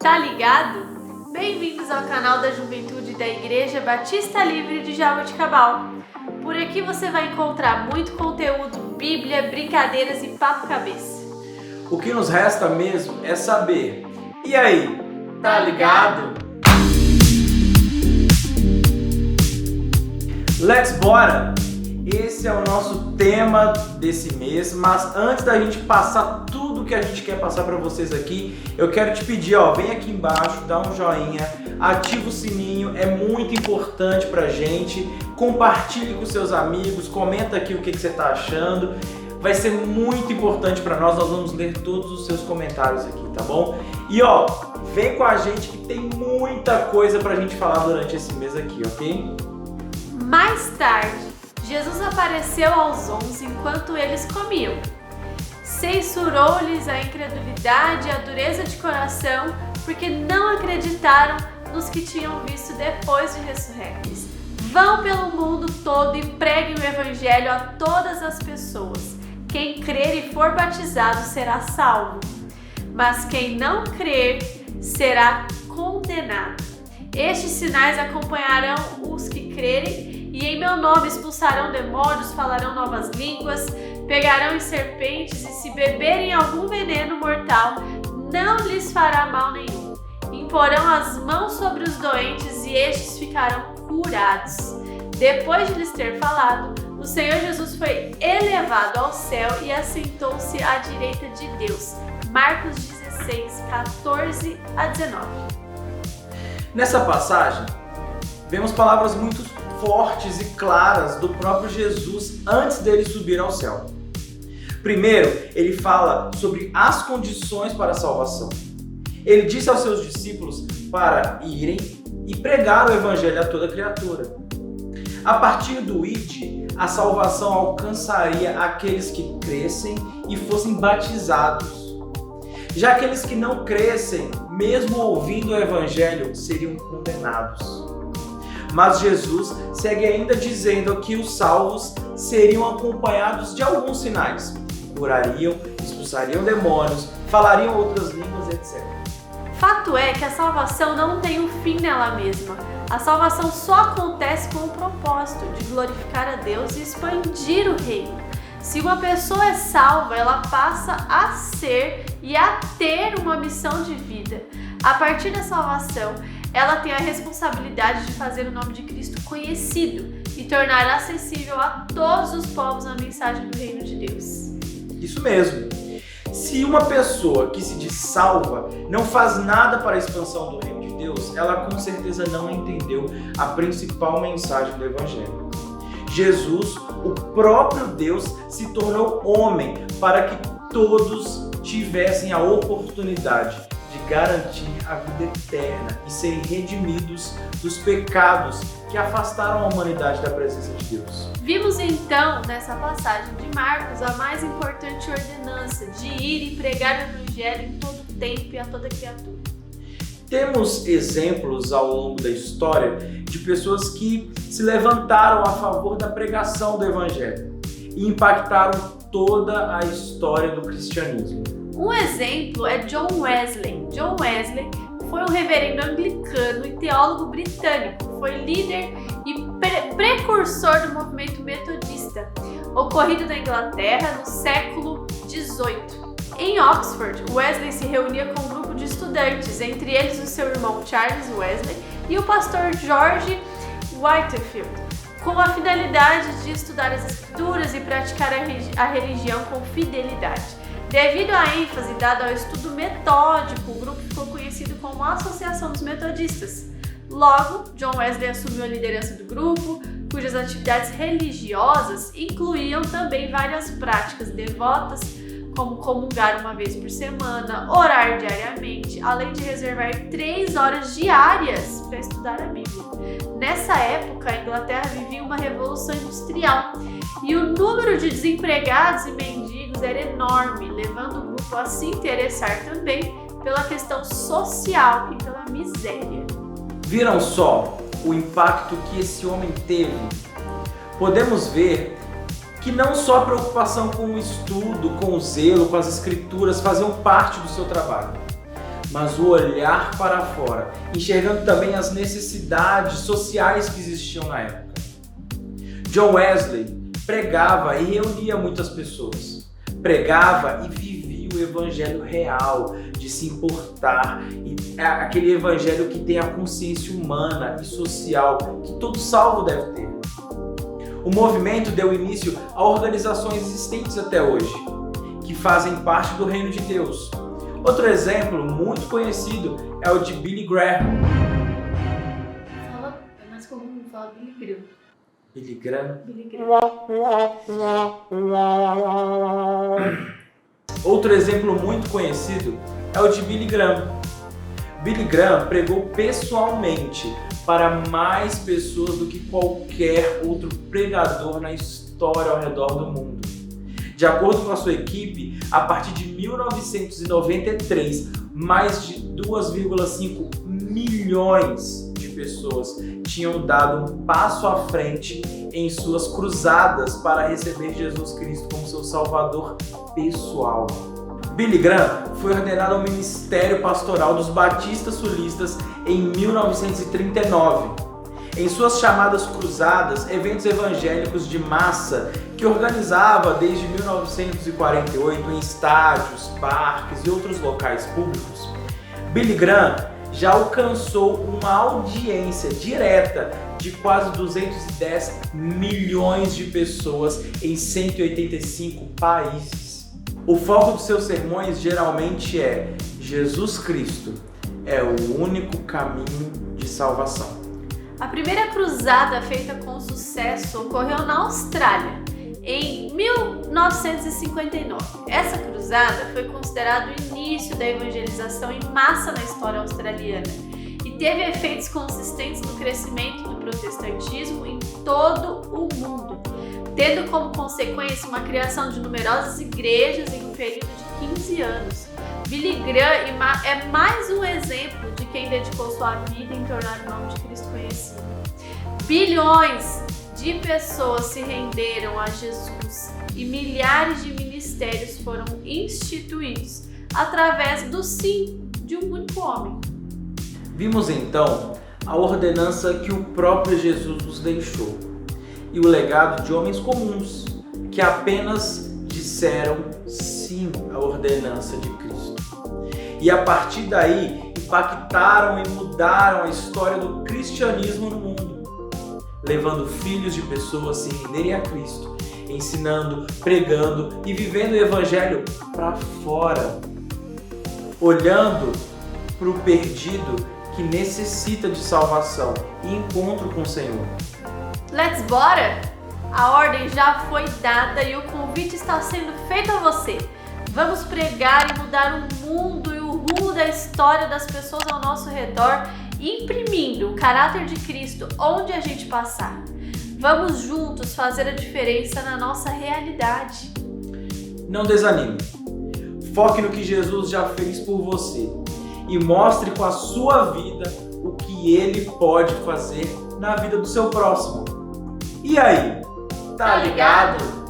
Tá ligado? Bem-vindos ao canal da Juventude da Igreja Batista Livre de Jaboticabal. Por aqui você vai encontrar muito conteúdo, Bíblia, brincadeiras e papo cabeça. O que nos resta mesmo é saber. E aí, tá ligado? Let's bora! Esse é o nosso tema desse mês, mas antes da gente passar tudo que a gente quer passar para vocês aqui, eu quero te pedir, vem aqui embaixo, dá um joinha, ativa o sininho, é muito importante pra gente, compartilhe com seus amigos, comenta aqui o que você tá achando, vai ser muito importante para nós vamos ler todos os seus comentários aqui, tá bom? E vem com a gente que tem muita coisa pra gente falar durante esse mês aqui, ok? Mais tarde, Jesus apareceu aos 11 enquanto eles comiam. Censurou-lhes a incredulidade e a dureza de coração, porque não acreditaram nos que tinham visto depois de ressurretos. Vão pelo mundo todo e preguem o evangelho a todas as pessoas. Quem crer e for batizado será salvo, mas quem não crer será condenado. Estes sinais acompanharão os que crerem, e em meu nome expulsarão demônios, falarão novas línguas, pegarão em serpentes, e se beberem algum veneno mortal, não lhes fará mal nenhum. Imporão as mãos sobre os doentes e estes ficarão curados. Depois de lhes ter falado, o Senhor Jesus foi elevado ao céu e assentou-se à direita de Deus. Marcos 16, 14 a 19. Nessa passagem, vemos palavras muito fortes e claras do próprio Jesus antes dele subir ao céu. Primeiro, ele fala sobre as condições para a salvação. Ele disse aos seus discípulos para irem e pregar o evangelho a toda criatura. A partir do id, a salvação alcançaria aqueles que crescem e fossem batizados. Já aqueles que não crescem, mesmo ouvindo o evangelho, seriam condenados. Mas Jesus segue ainda dizendo que os salvos seriam acompanhados de alguns sinais. Curariam, expulsariam demônios, falariam outras línguas, etc. Fato é que a salvação não tem um fim nela mesma. A salvação só acontece com o propósito de glorificar a Deus e expandir o reino. Se uma pessoa é salva, ela passa a ser e a ter uma missão de vida. A partir da salvação, ela tem a responsabilidade de fazer o nome de Cristo conhecido e tornar acessível a todos os povos a mensagem do reino de Deus. Isso mesmo. Se uma pessoa que se diz salva não faz nada para a expansão do reino de Deus, ela com certeza não entendeu a principal mensagem do Evangelho. Jesus, o próprio Deus, se tornou homem para que todos tivessem a oportunidade de garantir a vida eterna e serem redimidos dos pecados que afastaram a humanidade da presença de Deus. Vimos então, nessa passagem de Marcos, a mais importante ordenança de ir e pregar o evangelho em todo tempo e a toda criatura. Temos exemplos ao longo da história de pessoas que se levantaram a favor da pregação do evangelho e impactaram toda a história do cristianismo. Um exemplo é John Wesley. John Wesley foi um reverendo anglicano e teólogo britânico. Foi líder e precursor do movimento metodista, ocorrido na Inglaterra no século XVIII. Em Oxford, Wesley se reunia com um grupo de estudantes, entre eles o seu irmão Charles Wesley e o pastor George Whitefield, com a finalidade de estudar as escrituras e praticar a religião com fidelidade. Devido à ênfase dada ao estudo metódico, o grupo ficou conhecido como a Associação dos Metodistas. Logo, John Wesley assumiu a liderança do grupo, cujas atividades religiosas incluíam também várias práticas devotas, como comungar uma vez por semana, orar diariamente, além de reservar 3 horas diárias para estudar a Bíblia. Nessa época, a Inglaterra vivia uma revolução industrial e o número de desempregados e mendigos era enorme, levando o grupo a se interessar também pela questão social e pela miséria. Viram só o impacto que esse homem teve? Podemos ver que não só a preocupação com o estudo, com o zelo, com as escrituras faziam parte do seu trabalho, mas o olhar para fora, enxergando também as necessidades sociais que existiam na época. John Wesley pregava e reunia muitas pessoas. Pregava e vivia o evangelho real, de se importar, e aquele evangelho que tem a consciência humana e social que todo salvo deve ter. O movimento deu início a organizações existentes até hoje, que fazem parte do reino de Deus. Outro exemplo muito conhecido é o de Billy Graham. É mais comum falar Billy Graham. Billy Graham. Billy Graham. Outro exemplo muito conhecido é o de Billy Graham. Billy Graham pregou pessoalmente para mais pessoas do que qualquer outro pregador na história ao redor do mundo. De acordo com a sua equipe, a partir de 1993, mais de 2,5 milhões de pessoas tinham dado um passo à frente em suas cruzadas para receber Jesus Cristo como seu Salvador pessoal. Billy Graham foi ordenado ao ministério pastoral dos Batistas Sulistas em 1939. Em suas chamadas cruzadas, eventos evangélicos de massa que organizava desde 1948 em estádios, parques e outros locais públicos, Billy Graham já alcançou uma audiência direta de quase 210 milhões de pessoas em 185 países. O foco dos seus sermões geralmente é: Jesus Cristo é o único caminho de salvação. A primeira cruzada feita com sucesso ocorreu na Austrália, em 1959. Essa cruzada foi considerada o início da evangelização em massa na história australiana e teve efeitos consistentes no crescimento do protestantismo em todo o mundo, tendo como consequência uma criação de numerosas igrejas em um período de 15 anos. Billy Graham é mais um exemplo de quem dedicou sua vida em tornar o nome de Cristo conhecido. Bilhões de pessoas se renderam a Jesus e milhares de ministérios foram instituídos através do sim de um único homem. Vimos então a ordenança que o próprio Jesus nos deixou e o legado de homens comuns que apenas disseram sim à ordenança de Cristo. E a partir daí impactaram e mudaram a história do cristianismo no mundo, levando filhos de pessoas a se renderem a Cristo, ensinando, pregando e vivendo o evangelho para fora, olhando para o perdido que necessita de salvação e encontro com o Senhor. Let's bora? A ordem já foi dada e o convite está sendo feito a você. Vamos pregar e mudar o mundo e o rumo da história das pessoas ao nosso redor, imprimindo o caráter de Cristo onde a gente passar. Vamos juntos fazer a diferença na nossa realidade. Não desanime. Foque no que Jesus já fez por você e mostre com a sua vida o que Ele pode fazer na vida do seu próximo. E aí, tá ligado?